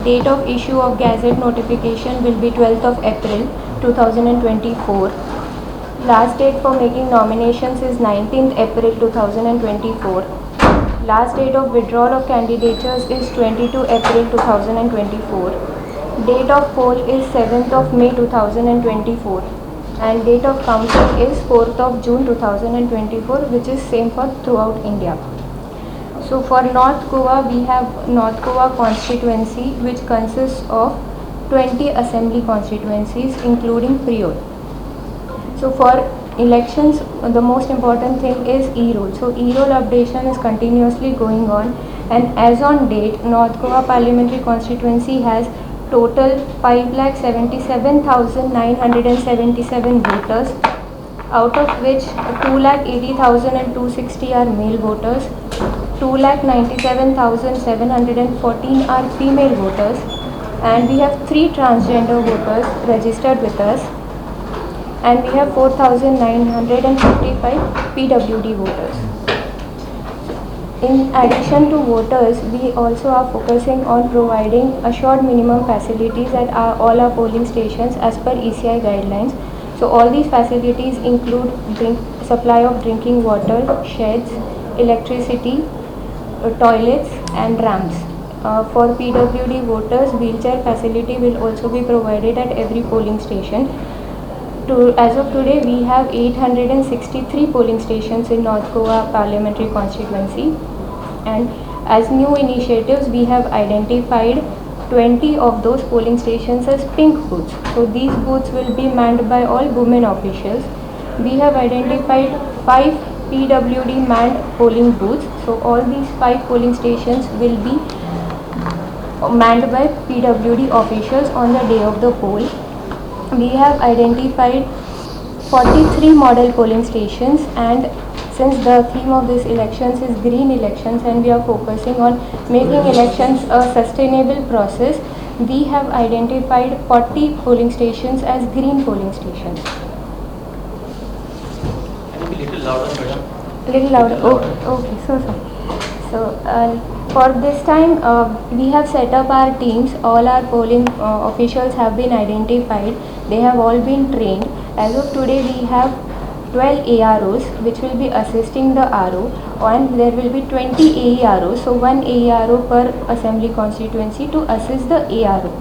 Date of issue of Gazette notification will be 12th of April 2024. Last date for making nominations is 19th April 2024. Last date of withdrawal of candidatures is 22 April 2024. Date of poll is 7th of May 2024. And date of counting is 4th of June 2024, which is same for throughout India. So for North Goa, we have North Goa constituency, which consists of 20 assembly constituencies including Priol. So for elections, the most important thing is e-roll. So e-roll updation is continuously going on, and as on date, North Goa parliamentary constituency has total 5,77,977 voters, out of which 2,80,260 are male voters, 2,97,714 are female voters, and we have 3 transgender voters registered with us, and we have 4,955 PWD voters. In addition to voters, we also are focusing on providing assured minimum facilities at all our polling stations as per ECI guidelines. So all these facilities include supply of drinking water, sheds, electricity, toilets and ramps. For PWD voters, wheelchair facility will also be provided at every polling station. As of today, we have 863 polling stations in North Goa parliamentary constituency, and as new initiatives, we have identified 20 of those polling stations as pink booths. So these booths will be manned by all women officials. We have identified 5 PWD manned polling booths. So all these 5 polling stations will be manned by PWD officials on the day of the poll. We have identified 43 model polling stations, and since the theme of this elections is green elections and we are focusing on making elections a sustainable process, we have identified 40 polling stations as green polling stations. Little louder, madam. Little louder. Okay, so for this time, we have set up our teams. All our polling officials have been identified. They have all been trained. As of today, we have 12 AROs which will be assisting the RO, and there will be 20 AEROs. So one AERO per assembly constituency to assist the ARO.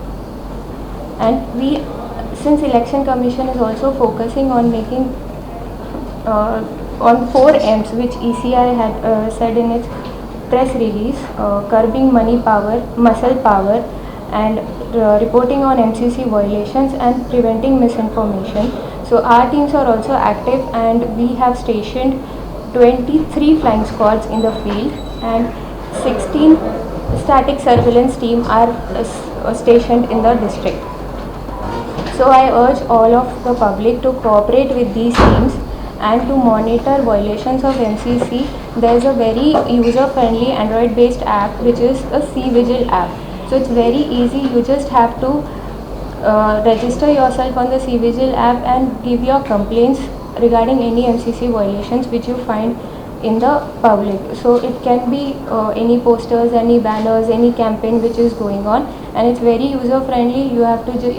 And since Election Commission is also focusing on making on 4 M's which ECI had said in its press release, curbing money power, muscle power, and reporting on MCC violations and preventing misinformation. So our teams are also active, and we have stationed 23 flying squads in the field, and 16 static surveillance team are stationed in the district. So I urge all of the public to cooperate with these teams and to monitor violations of MCC. There is a very user-friendly Android-based app which is a C-Vigil app. So it's very easy. You just have to register yourself on the C-Vigil app and give your complaints regarding any MCC violations which you find in the public. So it can be any posters, any banners, any campaign which is going on, and it's very user-friendly. You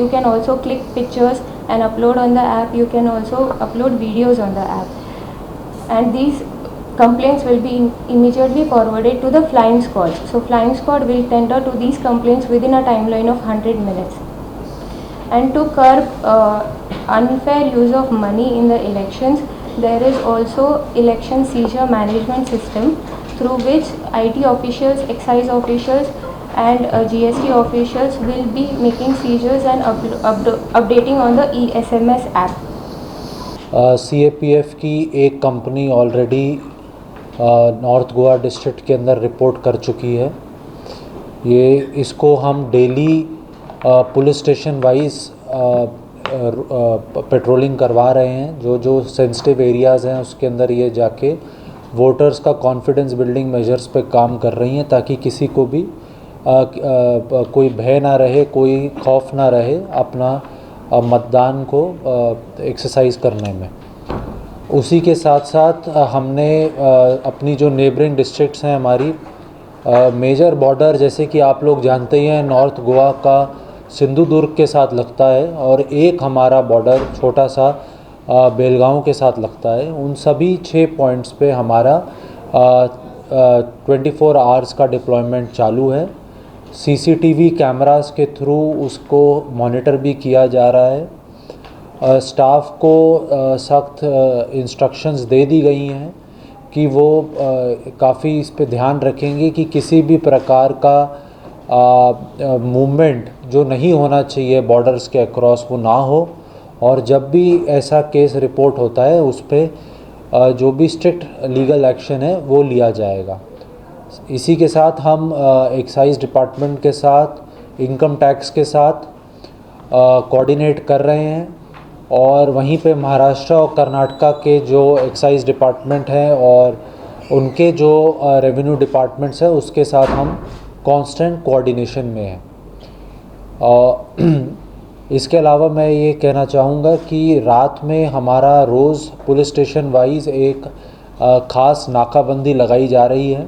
can also click pictures and upload on the app. You can also upload videos on the app, and these complaints will be immediately forwarded to the flying squad. So flying squad will tender to these complaints within a timeline of 100 minutes. And to curb unfair use of money in the elections, there is also election seizure management system through which IT officials, excise officials and GST officials will be making seizures and updating on the ESMS app. CAPF की एक company already north Goa district के अंदर report कर चुकी है। इसको हम daily police station wise patrolling करवा रहे हैं। जो सेंसिटिव एरियाज़ हैं उसके अंदर ये जाके वोटर्स का कॉन्फिडेंस बिल्डिंग मेजर्स पे काम कर रही हैं, ताकि किसी को भी कोई भय ना रहे, कोई खौफ ना रहे अपना मतदान को एक्सरसाइज करने में। उसी के साथ साथ हमने अपनी जो नेबरिंग डिस्ट्रिक्ट्स हैं हमारी, मेजर बॉर्डर जैसे कि आप लोग जानते ही हैं, नॉर्थ गोवा का सिंधुदुर्ग के साथ लगता है और एक हमारा बॉर्डर छोटा सा बेलगांव के साथ लगता है। उन सभी 6 पॉइंट्स पे हमारा 24 आवर्स का डिप्लॉयमेंट चालू है। सीसीटीवी कैमरास के थ्रू उसको मॉनिटर भी किया जा रहा है। स्टाफ को सख्त इंस्ट्रक्शंस दे दी गई हैं कि वो काफ़ी इस पे ध्यान रखेंगे कि किसी भी प्रकार का मूवमेंट जो नहीं होना चाहिए बॉर्डर्स के अक्रॉस वो ना हो, और जब भी ऐसा केस रिपोर्ट होता है उस पर जो भी स्ट्रिक्ट लीगल एक्शन है वो लिया जाएगा। इसी के साथ हम एक्साइज डिपार्टमेंट के साथ, इनकम टैक्स के साथ कोऑर्डिनेट कर रहे हैं, और वहीं पे महाराष्ट्र और कर्नाटका के जो एक्साइज डिपार्टमेंट हैं और उनके जो रेवेन्यू डिपार्टमेंट्स हैं उसके साथ हम कांस्टेंट कोऑर्डिनेशन में हैं। इसके अलावा मैं ये कहना चाहूँगा कि रात में हमारा रोज़ पुलिस स्टेशन वाइज एक ख़ास नाकाबंदी लगाई जा रही है।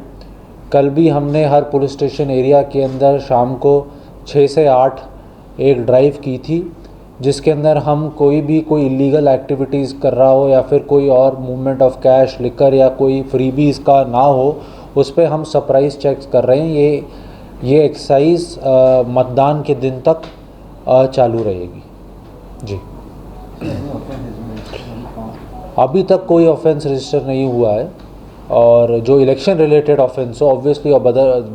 कल भी हमने हर पुलिस स्टेशन एरिया के अंदर शाम को 6 से 8 एक ड्राइव की थी, जिसके अंदर हम कोई इलीगल एक्टिविटीज़ कर रहा हो या फिर कोई और मूवमेंट ऑफ कैश, लिकर या कोई फ्रीबीज़ का ना हो, उस पर हम सरप्राइज चेक्स कर रहे हैं। ये एक्सरसाइज मतदान के दिन तक चालू रहेगी। जी, अभी तक कोई ऑफेंस रजिस्टर नहीं हुआ है, और जो इलेक्शन रिलेटेड ऑफेंस हो ऑब्वियसली, और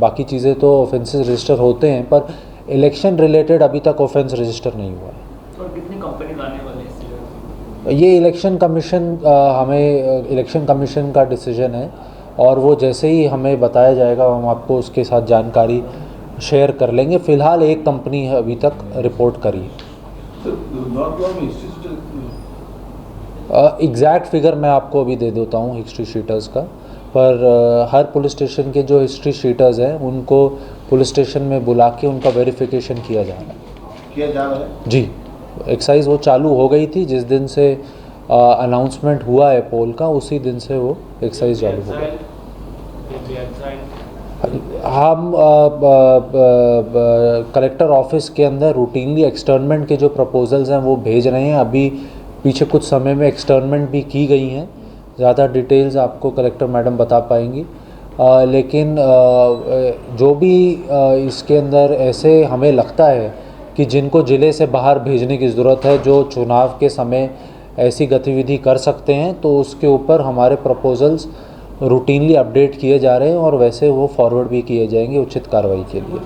बाकी चीज़ें तो ऑफेंसेस रजिस्टर होते हैं, पर इलेक्शन रिलेटेड अभी तक ऑफेंस रजिस्टर नहीं हुआ है। और कितनी कंपनीज आने वाले हैं? ये इलेक्शन कमीशन का डिसीजन है, और वो जैसे ही हमें बताया जाएगा हम आपको उसके साथ जानकारी शेयर कर लेंगे। फ़िलहाल एक कंपनी है अभी तक रिपोर्ट करी है। एग्जैक्ट फिगर मैं आपको अभी दे देता हूँ हिस्ट्री शीटर्स का, पर हर पुलिस स्टेशन के जो हिस्ट्री शीटर्स हैं उनको पुलिस स्टेशन में बुला के उनका वेरिफिकेशन किया जा रहा है। जी, एक्सरसाइज वो चालू हो गई थी जिस दिन से अनाउंसमेंट हुआ है पोल का, उसी दिन से वो एक्सरसाइज चालू हो गई। हम कलेक्टर ऑफिस के अंदर रूटीनली एक्सटर्नमेंट के जो प्रपोजल्स हैं वो भेज रहे हैं। अभी पीछे कुछ समय में एक्सटर्नमेंट भी की गई हैं, ज़्यादा डिटेल्स आपको कलेक्टर मैडम बता पाएंगी। लेकिन जो भी इसके अंदर ऐसे हमें लगता है कि जिनको ज़िले से बाहर भेजने की ज़रूरत है, जो चुनाव के समय ऐसी गतिविधि कर सकते हैं, तो उसके ऊपर हमारे प्रपोजल्स रूटीनली अपडेट किए जा रहे हैं और वैसे वो फॉरवर्ड भी किए जाएंगे उचित कार्रवाई के लिए।